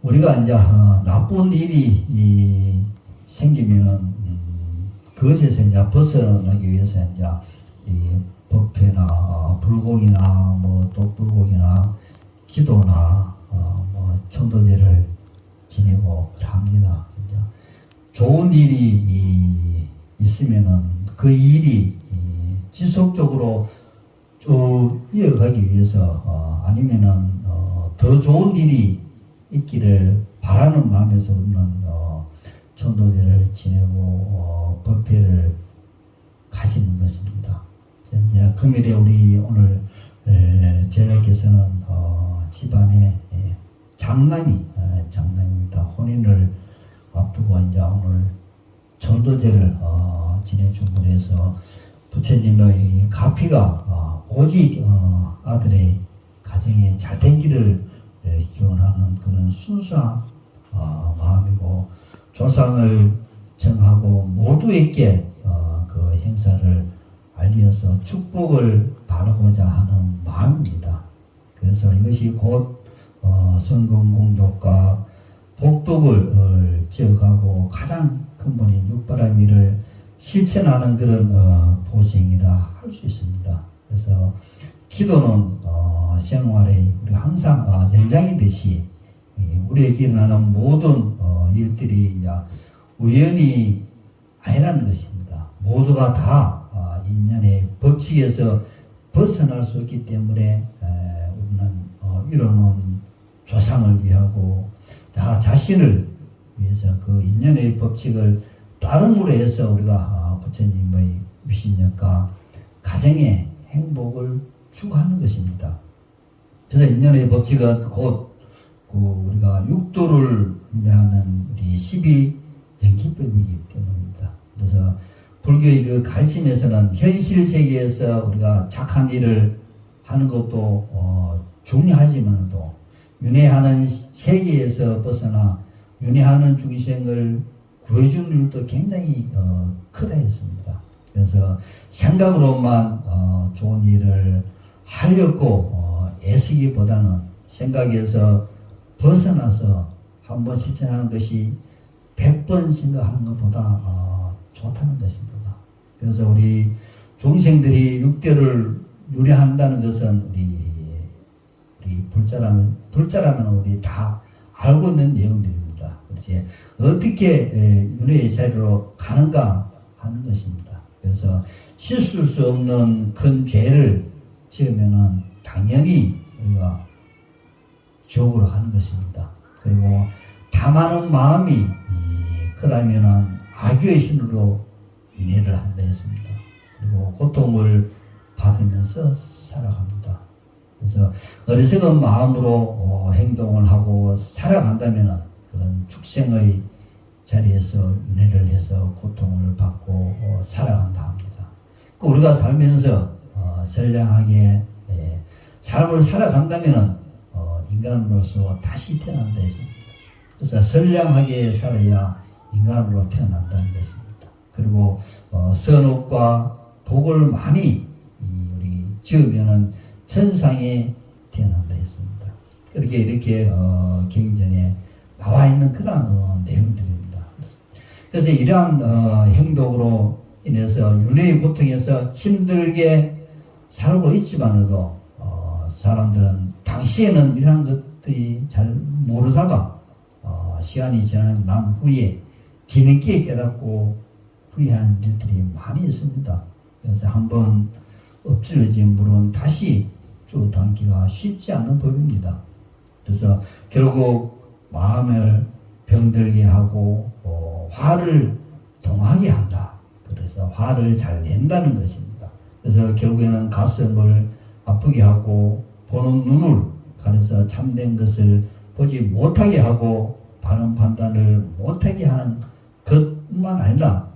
우리가 이제 나쁜 일이 생기면은 그것에서 이제 벗어나기 위해서 이제 이 법회나 불공이나 뭐 독불공이나 기도나 뭐 천도제를 지내고 합니다. 이제 좋은 일이 있으면은 그 일이 지속적으로 쭉 이어가기 위해서 아니면은 더 좋은 일이 있기를 바라는 마음에서 우리는 천도제를 지내고 법회를 가지는 것입니다. 이제 금일에 우리 오늘 제자께서는 집안에 장남입니다. 혼인을 앞두고 이제 오늘 천도제를 지내준 분에서 부처님의 가피가 오직 아들의 가정에 잘 되기를 기원하는 그런 순수한 마음이고, 조상을 정하고 모두에게 그 행사를 알려서 축복을 바라고자 하는 마음입니다. 그래서 이것이 곧 성공공덕과 복덕을 지어가고 가장 근본인 육바라밀을 실천하는 그런 보생이라 할 수 있습니다. 그래서 기도는 생활에 우리가 항상 연장이듯이 우리에게 일어나는 모든 일들이 이제 우연이 아니라는 것입니다. 모두가 다 인연의 법칙에서 벗어날 수 없기 때문에 우리는 이뤄놓은 조상을 위하고 나 자신을 위해서 그 인연의 법칙을 따름으로 해서 우리가 부처님의 위신력과 가정의 행복을 추구하는 것입니다. 그래서 인연의 법칙은 곧 우리가 육도를 의미하는 우리 12연기법이기 때문입니다. 그래서 불교의 그 가르침에서는 현실 세계에서 우리가 착한 일을 하는 것도 중요하지만도 윤회하는 세계에서 벗어나 윤회하는 중생을 구해주는 일도 굉장히 크다 했습니다. 그래서 생각으로만 좋은 일을 하려고 애쓰기보다는 생각에서 벗어나서 한번 실천하는 것이 100번 생각하는 것보다 좋다는 것입니다. 그래서 우리 중생들이 육대를 유래한다는 것은 우리 불자라면 우리 다 알고 있는 내용들입니다. 그렇지 어떻게 윤회의 자리로 가는가 하는 것입니다. 그래서 씻을 수 없는 큰 죄를 지으면은 당연히 우리가 지옥으로 가는 것입니다. 그리고 탐하는 마음이 크다면은 악의 신으로 윤회를 한다 했습니다. 그리고 고통을 받으면서 살아갑니다. 그래서 어리석은 마음으로 행동을 하고 살아간다면은 그런 축생의 자리에서 윤회를 해서 고통을 받고 살아간다 합니다. 우리가 살면서 선량하게 삶을 살아간다면은 인간으로서 다시 태어난다 했습니다. 그래서 선량하게 살아야 인간으로 태어난다는 것입니다. 그리고 선업과 복을 많이 우리 지으면은 천상에 태어난다 했습니다. 그렇게 이렇게 경전에 나와 있는 그런 내용들입니다. 그래서 이러한 행동으로 인해서 윤회의 고통에서 힘들게 살고 있지만도 사람들은 당시에는 이러한 것들이 잘 모르다가 시간이 지난 후에 뒤늦게 깨닫고 후회하는 일들이 많이 있습니다. 그래서 한번 엎질러진 물은 다시 주워담기가 쉽지 않은 법입니다. 그래서 결국 마음을 병들게 하고 화를 동하게 한다. 그래서 화를 잘 낸다는 것입니다. 그래서 결국에는 가슴을 아프게 하고 보는 눈을 가려서 참된 것을 보지 못하게 하고 바른 판단을 못하게 하는 것뿐만 아니라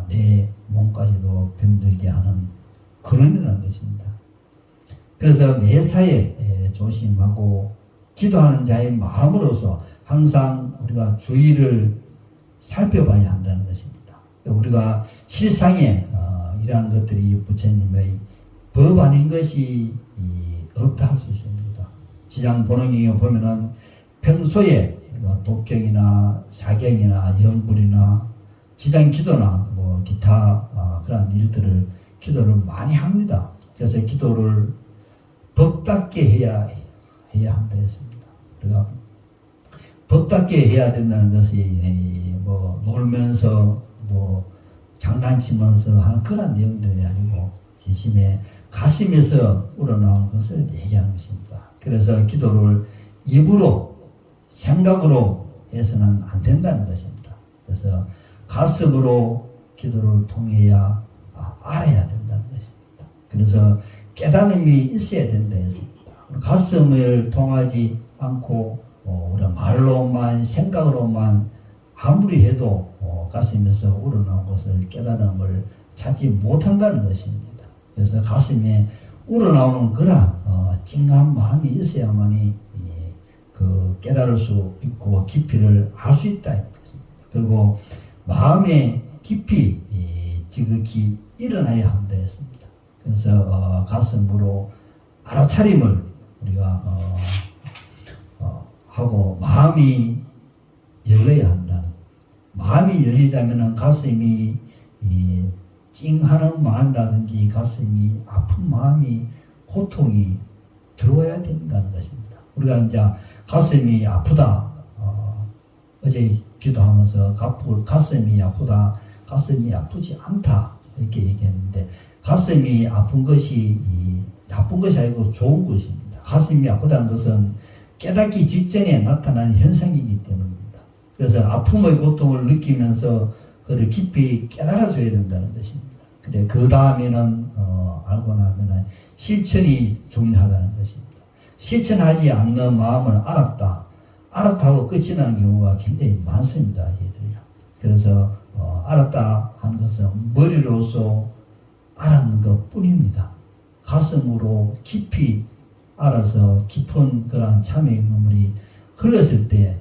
내 몸까지도 병들게 하는 그런 일이라는 것입니다. 그래서 매사에 조심하고 기도하는 자의 마음으로서 항상 우리가 주의를 살펴봐야 한다는 것입니다. 우리가 실상에 이러한 것들이 부처님의 법 아닌 것이 없다 할 수 있습니다. 지장 본능에 보면은 평소에 뭐 독경이나 사경이나 영불이나 지장 기도나 뭐 기타 그런 일들을 기도를 많이 합니다. 그래서 기도를 법답게 해야 한다 했습니다. 우리가 법답게 해야 된다는 것이 뭐 놀면서 뭐 장난치면서 하는 그런 내용들이 아니고 진심에 가슴에서 우러나오는 것을 얘기하는 것입니다. 그래서 기도를 입으로 생각으로 해서는 안 된다는 것입니다. 그래서 가슴으로 기도를 통해야 알아야 된다는 것입니다. 그래서 깨달음이 있어야 된다 했습니다. 가슴을 통하지 않고 우리가 말로만 생각으로만 아무리 해도 가슴에서 우러나온 것을 깨달음을 찾지 못한다는 것입니다. 그래서 가슴에 우러나오는 그런 찡한 마음이 있어야만이 그 깨달을 수 있고 깊이를 알 수 있다. 그리고 마음에 깊이 지극히 일어나야 한다 했습니다. 그래서 가슴으로 알아차림을 우리가 하고 마음이 열려야 한다. 마음이 열리자면은 가슴이 찡하는 마음이라든지 가슴이 아픈 마음이 고통이 들어와야 된다는 것입니다. 우리가 이제 가슴이 아프다. 어제 기도하면서 가슴이 아프다. 가슴이 아프지 않다. 이렇게 얘기했는데 가슴이 아픈 것이 나쁜 것이 아니고 좋은 것입니다. 가슴이 아프다는 것은 깨닫기 직전에 나타나는 현상이기 때문입니다. 그래서 아픔의 고통을 느끼면서 그를 깊이 깨달아줘야 된다는 것입니다. 근데 그 다음에는 알고 나면은 실천이 중요하다는 것입니다. 실천하지 않는 마음을 알았다고 끝이 나는 경우가 굉장히 많습니다. 얘들이요. 그래서 알았다 하는 것은 머리로서 알았는 것 뿐입니다. 가슴으로 깊이 알아서 깊은 그런 참회의 눈물이 흘렀을 때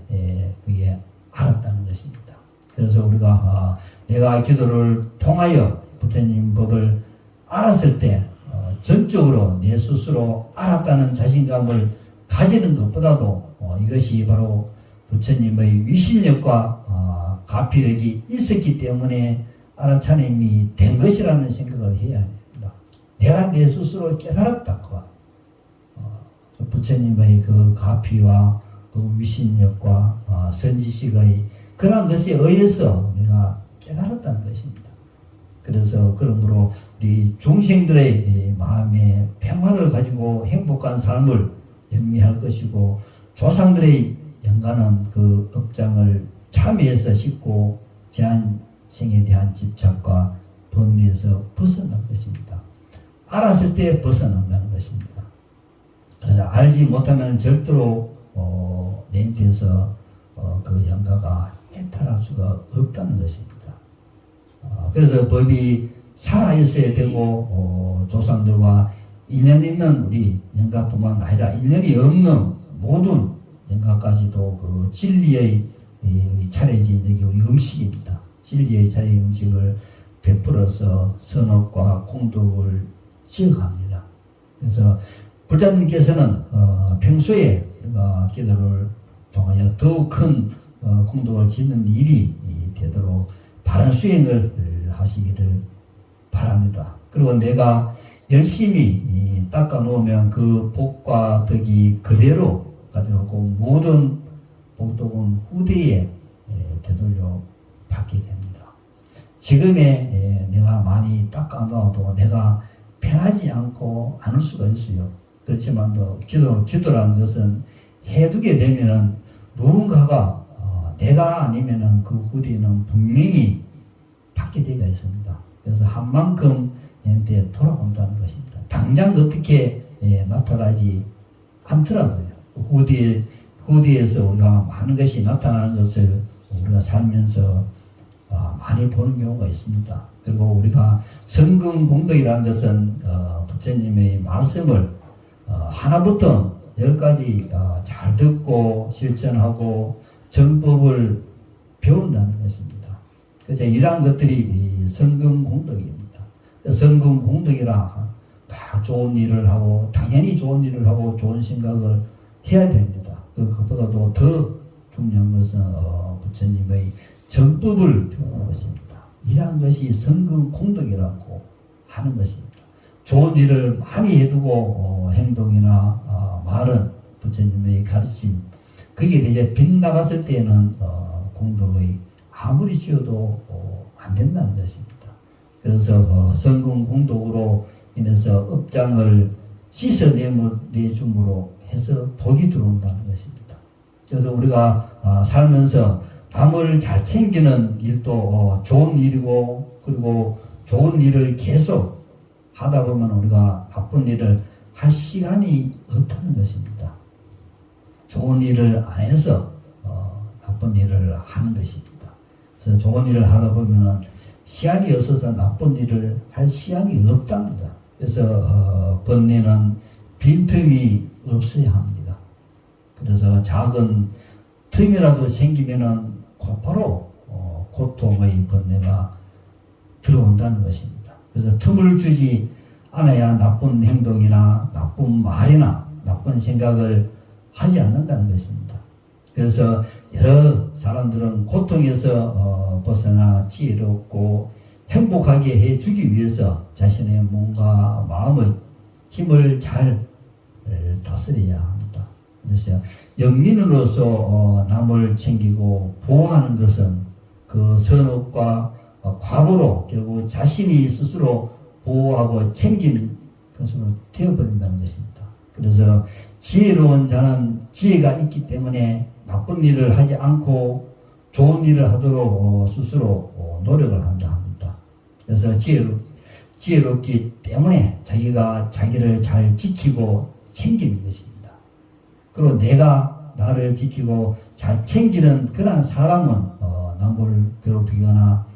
그게 알았다는 것입니다. 그래서 우리가 내가 기도를 통하여 부처님 법을 알았을 때 전적으로 내 스스로 알았다는 자신감을 가지는 것보다도 이것이 바로 부처님의 위신력과 가피력이 있었기 때문에 알아차림이 된 것이라는 생각을 해야 합니다. 내가 내 스스로 깨달았다. 부처님의 그 가피와 그 위신력과 선지식의 그런 것에 의해서 내가 깨달았다는 것입니다. 그래서 그러므로 우리 중생들의 마음에 평화를 가지고 행복한 삶을 영위할 것이고 조상들의 연간한 그 업장을 참여해서 싣고 제한생에 대한 집착과 번뇌에서 벗어날 것입니다. 알았을 때 벗어난다는 것입니다. 그래서 알지 못하면 절대로 내 인태에서 그 영가가 해탈할 수가 없다는 것입니다. 그래서 법이 살아있어야 되고 조상들과 인연 있는 우리 영가뿐만 아니라 인연이 없는 모든 영가까지도 그 진리의 차례진 여기 우리 음식입니다. 진리의 차례 음식을 베풀어서 선업과 공덕을 지어갑니다. 그래서 불자님께서는 평소에 기도를 통하여 더욱 큰 공덕을 짓는 일이 되도록 바른 수행을 하시기를 바랍니다. 그리고 내가 열심히 닦아 놓으면 그 복과 덕이 그대로 가져오고 모든 복덕은 후대에 되돌려 받게 됩니다. 지금에 내가 많이 닦아 놓아도 내가 편하지 않고 않을 수가 있어요. 그렇지만도 기도라는 것은 해두게 되면은 누군가가 내가 아니면은 그 후대는 분명히 받게 되어 있습니다. 그래서 한 만큼 얘한테 돌아온다는 것입니다. 당장 어떻게 나타나지 않더라고요. 후대에서 우리가 많은 것이 나타나는 것을 우리가 살면서 많이 보는 경우가 있습니다. 그리고 우리가 성금공덕이라는 것은 부처님의 말씀을 하나부터 10까지 잘 듣고 실천하고 정법을 배운다는 것입니다. 그래서 이러한 것들이 성금공덕입니다. 성금공덕이라 막 좋은 일을 하고 당연히 좋은 일을 하고 좋은 생각을 해야 됩니다. 그것보다도 더 중요한 것은 부처님의 정법을 표현하는 것입니다. 이러한 것이 성금공덕이라고 하는 것입니다. 좋은 일을 많이 해두고 행동이나 말은 부처님의 가르침 그게 이제 빗나갔을 때는 공덕의 아무리 지어도 안 된다는 것입니다. 그래서 성금공덕으로 인해서 업장을 씻어내줌으로 해서 복이 들어온다는 것입니다. 그래서 우리가 살면서 남을 잘 챙기는 일도 좋은 일이고, 그리고 좋은 일을 계속 하다 보면 우리가 나쁜 일을 할 시간이 없다는 것입니다. 좋은 일을 안 해서 나쁜 일을 하는 것입니다. 그래서 좋은 일을 하다 보면 시간이 없어서 나쁜 일을 할 시간이 없답니다. 그래서 번뇌는 빈틈이 없어야 합니다. 그래서 작은 틈이라도 생기면은 곧바로 고통의 번뇌가 들어온다는 것입니다. 그래서 틈을 주지 않아야 나쁜 행동이나 나쁜 말이나 나쁜 생각을 하지 않는다는 것입니다. 그래서 여러 사람들은 고통에서 벗어나 지혜롭고 행복하게 해주기 위해서 자신의 몸과 마음의 힘을 잘 다스려야 합니다. 그래서 영민으로서 남을 챙기고 보호하는 것은 그 선업과 과보로 결국 자신이 스스로 보호하고 챙기는 것으로 되어버린다는 것입니다. 그래서 지혜로운 자는 지혜가 있기 때문에 나쁜 일을 하지 않고 좋은 일을 하도록 스스로 노력을 한다 합니다. 그래서 지혜롭기 때문에 자기가 자기를 잘 지키고 챙기는 것입니다. 그리고 내가 나를 지키고 잘 챙기는 그런 사람은 남을 괴롭히거나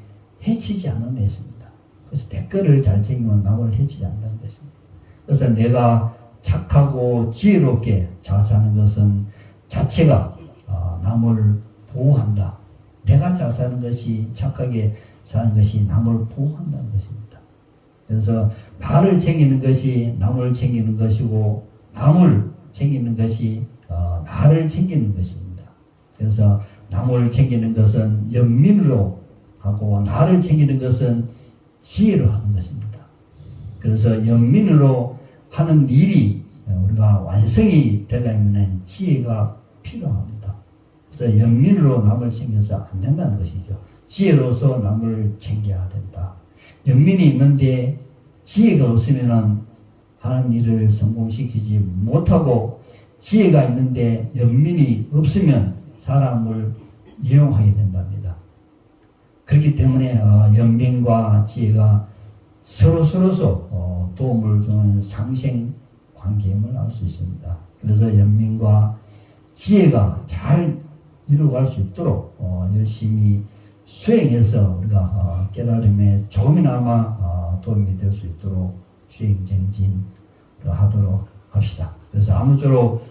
해치지 않는 것입니다. 그래서 내 거를 잘 챙기면 남을 해치지 않는다는 것입니다. 그래서 내가 착하고 지혜롭게 잘 사는 것은 자체가 남을 보호한다. 내가 잘 사는 것이 착하게 사는 것이 남을 보호한다는 것입니다. 그래서 나를 챙기는 것이 남을 챙기는 것이고 남을 챙기는 것이 나를 챙기는 것입니다. 그래서 남을 챙기는 것은 연민으로 하고 나를 챙기는 것은 지혜로 하는 것입니다. 그래서 연민으로 하는 일이 우리가 완성이 되려면 지혜가 필요합니다. 그래서 연민으로 남을 챙겨서 안 된다는 것이죠. 지혜로서 남을 챙겨야 된다. 연민이 있는데 지혜가 없으면 하는 일을 성공시키지 못하고, 지혜가 있는데 연민이 없으면 사람을 이용하게 된답니다. 그렇기 때문에 연민과 지혜가 서로서 도움을 주는 상생 관계임을 알 수 있습니다. 그래서 연민과 지혜가 잘 이루어갈 수 있도록 열심히 수행해서 우리가 깨달음에 조금이나마 도움이 될 수 있도록 수행정진을 하도록 합시다. 그래서 아무쪼록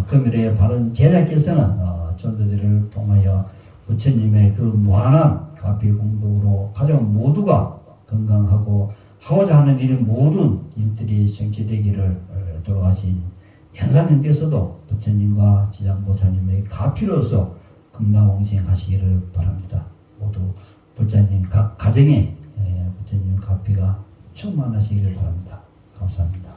금일의 바른 제자께서는 전도들을 통하여 부처님의 그 무한한 가피공덕으로 가족 모두가 건강하고 하고자 하는 일 모든 일들이 성취되기를 돌아가신 영가님께서도 부처님과 지장보살님의 가피로서 금강홍생하시기를 바랍니다. 모두 불자님 각 가정에 부처님 가피가 충만하시기를 바랍니다. 감사합니다.